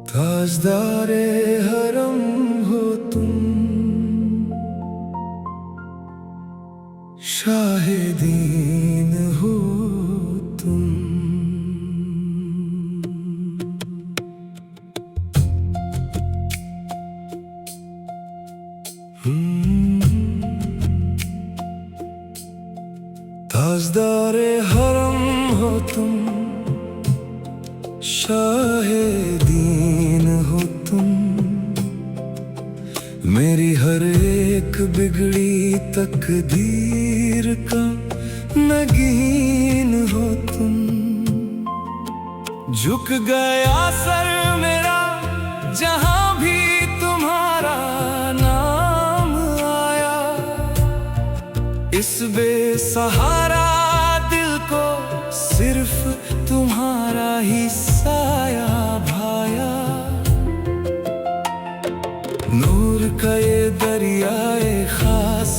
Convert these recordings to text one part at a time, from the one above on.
ताजदारे हरम हो तुम, शाहिदीन हो तुम। ताजदारे हरम हो तुम, शाहिदीन हो तुम। मेरी हर एक बिगड़ी तकदीर का नगीन हो तुम। झुक गया सर मेरा जहां भी तुम्हारा नाम आया। इस बेसहारा दिल को सिर्फ तुम्हारा ही साया भाया। नूर का ये दरियाए खास,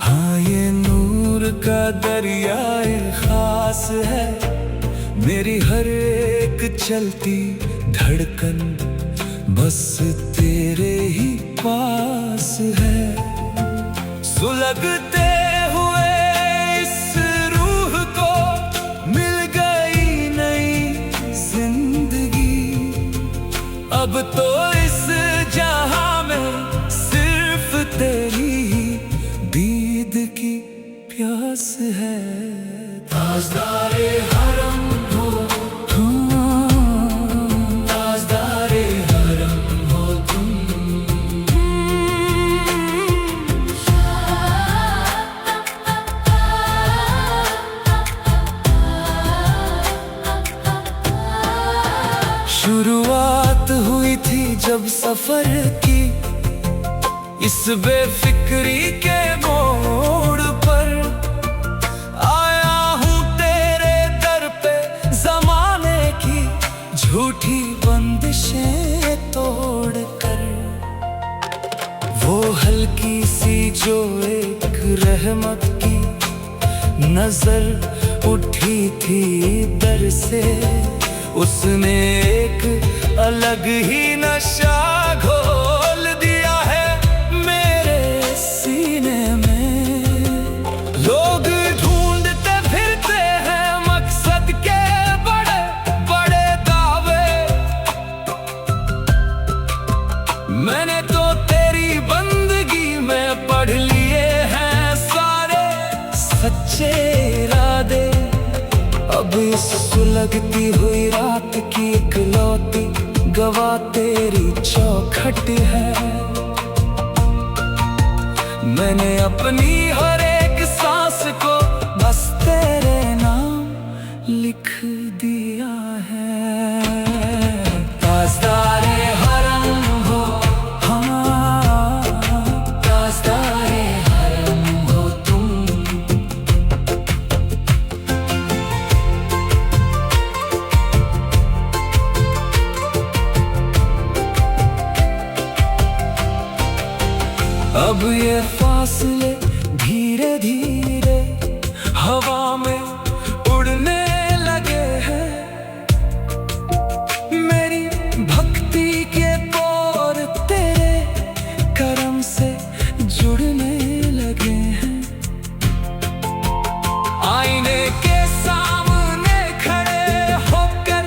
हाँ ये नूर का दरियाए खास है। मेरी हर एक चलती धड़कन बस तेरे ही पास है। सुलगते हुए इस रूह को मिल गई नई जिंदगी। अब तो इस जहां में सिर्फ तेरी ही दीद की प्यास है। ताजदारे हरम हो, ताजदारे हरम हो तुम। शुरुआत हुई थी जब सफर की, इस बेफिक्री के मोड़ पर आया हूँ तेरे दर पे। जमाने की झूठी बंदिशें तोड़ कर, वो हल्की सी जो एक रहमत की नजर उठी थी दर से, उसने एक अलग ही नशा घोल दिया है मेरे सीने में। लोग ढूंढते फिरते हैं मकसद के बड़े बड़े दावे। मैंने तो तेरी बंदगी में पढ़ लिए हैं सारे सच्चे इरादे। अब इस सुलगती हुई रात की इकलौती गवाह तेरी चौखट है। मैंने अपनी हर एक सांस को बस तेरे नाम लिख दिया है। ताजदारे हरम हो, हाँ ताजदारे हरम हो तुम। अब ये फासले धीरे धीरे हवा में उड़ने लगे हैं। मेरी भक्ति के पौर तेरे करम से जुड़ने लगे हैं। आईने के सामने खड़े होकर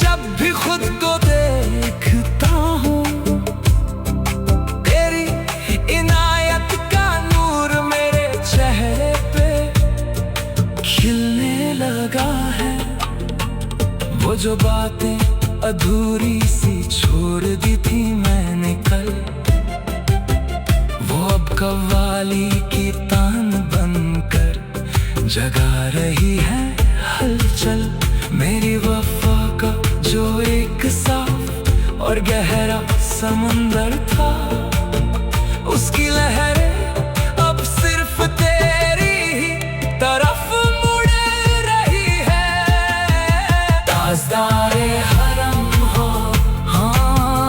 जब भी खुद को देखता हूँ, वो जो बातें अधूरी सी छोड़ दी थी मैंने कल, वो अब कव्वाली की तान बनकर जगा रही है हलचल। मेरी वफा का जो एक साफ और गहरा समंदर था, उसकी लहरें अब सिर्फ तेरी ही तरफ मुड़ रही है। ताजदारे हरम हो, हाँ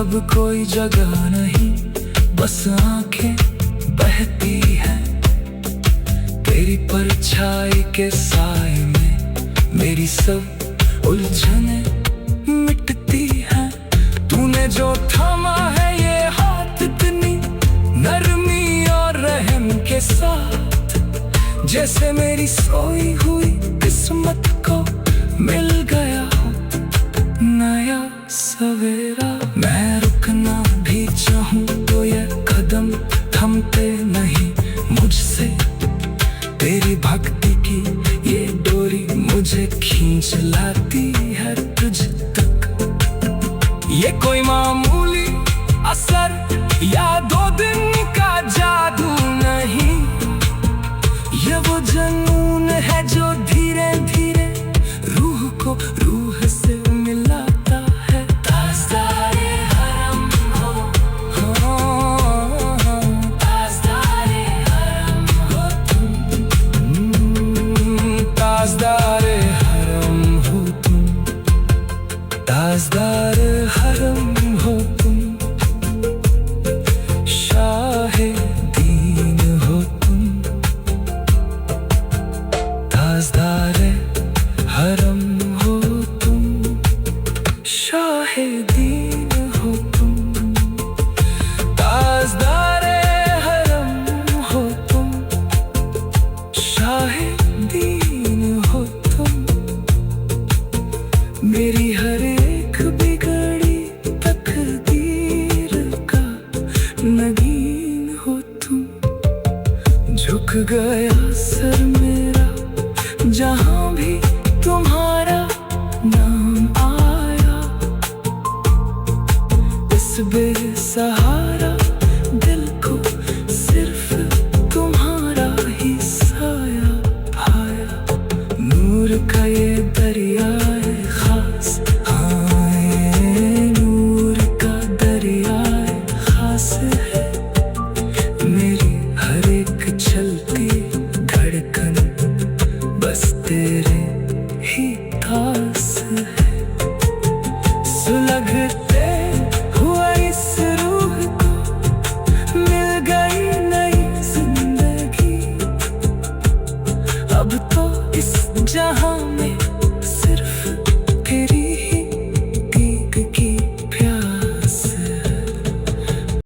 अब कोई जगह नहीं, बस आंखें बहती हैं। तेरी परछाई के साए में मेरी सब उलझने मिटती हैं। तूने जो थामा है ये हाथ इतनी नरमी और रहम के साथ, जैसे मेरी सोई हुई किस्मत को मिल गया हो नया सवेरा। मैं रुकना भी चाहूं तो ये कदम थमते नहीं मुझसे। तेरी भक्ति की ये डोरी मुझे खींच लाती है तुझ तक। ये कोई मामूली असर या 2 दिन का जादू नहीं, ये वो जुनून है जो धीरे धीरे रूह को रूह से मिलाता है। ताजदारे हरम हो, ताजदारे हरम हो तुम, ताजदारे हरम हो तुम, ताजदारे हरम हो तुम, शाहे दीन हो तुम, ताजदारे हरम हो तुम, शाहे दीन हो तुम, ताजदारे हरम हो तुम, शाहे दीन हो तुम। मेरी हर एक बिगड़ी तकदीर का नगीन हो तुम। झुक गया सर मेरा जहां भी तुम्हारा नाम आया। इस बेसहारा दिल को सिर्फ तुम्हारा ही साया भाया। नूर का ये दरिया है खास, हाँ ये नूर का दरिया है खास है।